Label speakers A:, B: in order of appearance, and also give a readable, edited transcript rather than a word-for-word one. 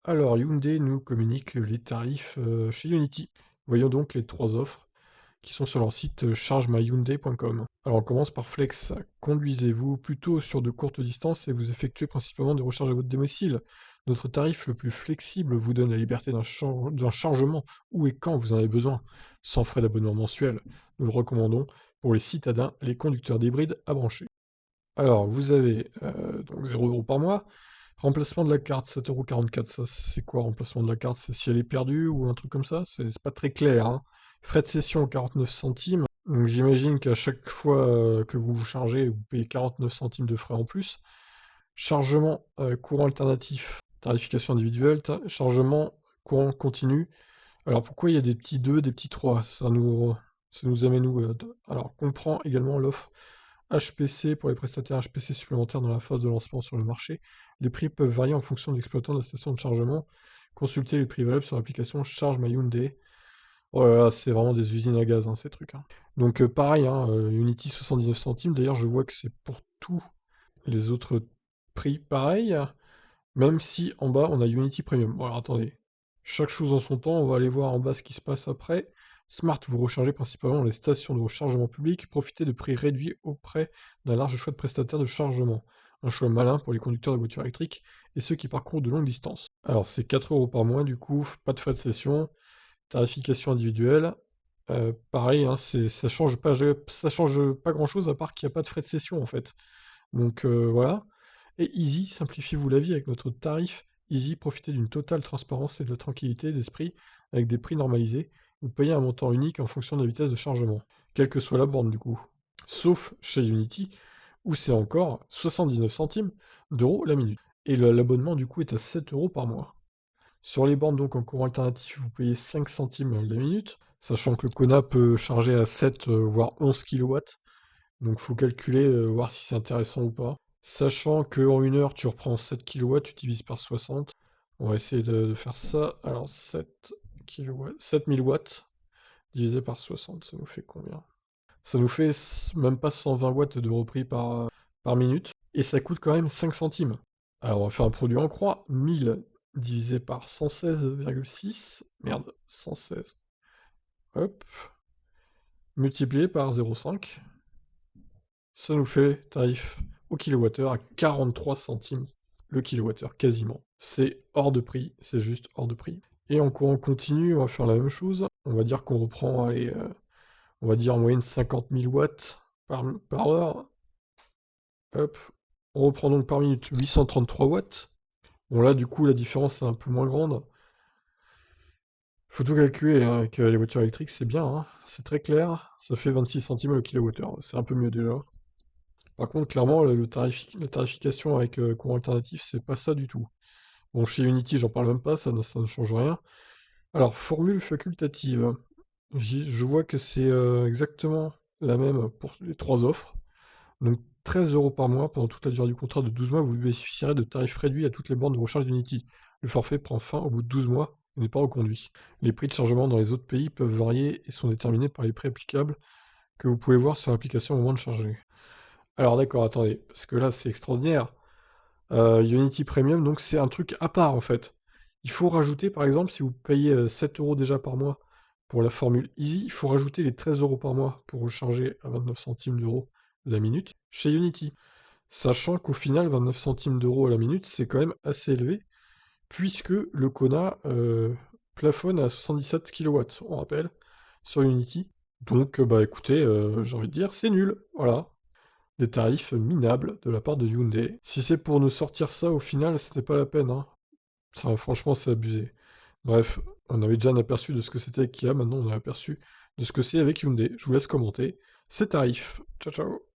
A: Alors, Hyundai nous communique les tarifs chez Unity. Voyons donc les trois offres qui sont sur leur site chargemyhyundai.com. Alors, on commence par Flex. Conduisez-vous plutôt sur de courtes distances et vous effectuez principalement des recharges à votre domicile. Notre tarif le plus flexible vous donne la liberté d'un chargement où et quand vous en avez besoin, sans frais d'abonnement mensuel. Nous le recommandons pour les citadins et les conducteurs d'hybrides à brancher. Alors, vous avez donc 0 € par mois. Remplacement de la carte, 7,44 €. Ça, c'est quoi, remplacement de la carte? C'est si elle est perdue ou un truc comme ça? C'est pas très clair, hein. Frais de cession, 49 centimes. Donc, j'imagine qu'à chaque fois que vous vous chargez, vous payez 49 centimes de frais en plus. Chargement courant alternatif, tarification individuelle, chargement courant continu. Alors, pourquoi il y a des petits 2, des petits 3? Ça nous amène où? Alors, comprend également l'offre HPC pour les prestataires HPC supplémentaires dans la phase de lancement sur le marché. Les prix peuvent varier en fonction de l'exploitant de la station de chargement. Consultez les prix valables sur l'application Charge My Hyundai. Oh là là, c'est vraiment des usines à gaz, hein, ces trucs, hein. Donc pareil, hein, Unity 79 centimes. D'ailleurs, je vois que c'est pour tous les autres prix pareil, même si en bas on a Unity Premium. Bon alors attendez, chaque chose en son temps, on va aller voir en bas ce qui se passe après. Smart, vous rechargez principalement dans les stations de rechargement public, profitez de prix réduits auprès d'un large choix de prestataires de chargement. Un choix malin pour les conducteurs de voitures électriques et ceux qui parcourent de longues distances. Alors c'est 4 € par mois du coup, pas de frais de session, tarification individuelle. Pareil, hein, ça change pas grand chose à part qu'il n'y a pas de frais de session en fait. Donc voilà. Et Easy, simplifiez-vous la vie avec notre tarif Easy, profitez d'une totale transparence et de tranquillité d'esprit avec des prix normalisés. Vous payez un montant unique en fonction de la vitesse de chargement, quelle que soit la borne du coup. Sauf chez Unity, où c'est encore 79 centimes d'euros la minute. Et l'abonnement du coup est à 7 € par mois. Sur les bornes donc en courant alternatif, vous payez 5 centimes la minute, sachant que le Kona peut charger à 7 voire 11 kilowatts. Donc faut calculer, voir si c'est intéressant ou pas. Sachant qu'en 1 heure, tu reprends 7 kilowatts, tu divises par 60. On va essayer de faire ça. Alors 7 kilowatts, 7000 watts divisé par 60, ça nous fait combien? Ça nous fait même pas 120 watts de repris par minute. Et ça coûte quand même 5 centimes. Alors on va faire un produit en croix. 1000 divisé par 116,6. Merde, 116. Hop. Multiplié par 0,5. Ça nous fait tarif au kilowattheure à 43 centimes le kilowattheure, quasiment. C'est hors de prix, c'est juste hors de prix. Et en courant continu, on va faire la même chose. On va dire qu'on reprend, allez, on va dire en moyenne 50 000 watts par heure. Hop. On reprend donc par minute 833 watts. Bon là, du coup, la différence est un peu moins grande. Faut tout calculer, hein, avec les voitures électriques, c'est bien, hein. C'est très clair. Ça fait 26 centimes le kilowattheure. C'est un peu mieux déjà. Par contre, clairement, la tarification avec courant alternatif, c'est pas ça du tout. Bon, chez Unity, j'en parle même pas, ça ne change rien. Alors, formule facultative. Je vois que c'est exactement la même pour les trois offres. Donc, 13 € par mois pendant toute la durée du contrat de 12 mois, vous bénéficierez de tarifs réduits à toutes les bornes de recharge d'Unity. Le forfait prend fin au bout de 12 mois et n'est pas reconduit. Les prix de chargement dans les autres pays peuvent varier et sont déterminés par les prix applicables que vous pouvez voir sur l'application au moment de charger. Alors d'accord, attendez, parce que là c'est extraordinaire. Unity Premium, donc c'est un truc à part en fait. Il faut rajouter, par exemple, si vous payez 7 € déjà par mois pour la formule Easy, il faut rajouter les 13 € par mois pour recharger à 29 centimes d'euros la minute chez Unity. Sachant qu'au final, 29 centimes d'euros à la minute, c'est quand même assez élevé, puisque le Kona plafonne à 77 kilowatts, on rappelle, sur Unity. Donc, bah écoutez, j'ai envie de dire, c'est nul, voilà. Des tarifs minables de la part de Hyundai. Si c'est pour nous sortir ça, au final, c'était pas la peine, hein. Ça, franchement, c'est abusé. Bref, on avait déjà un aperçu de ce que c'était avec Kia, maintenant on a un aperçu de ce que c'est avec Hyundai. Je vous laisse commenter ces tarifs. Ciao ciao.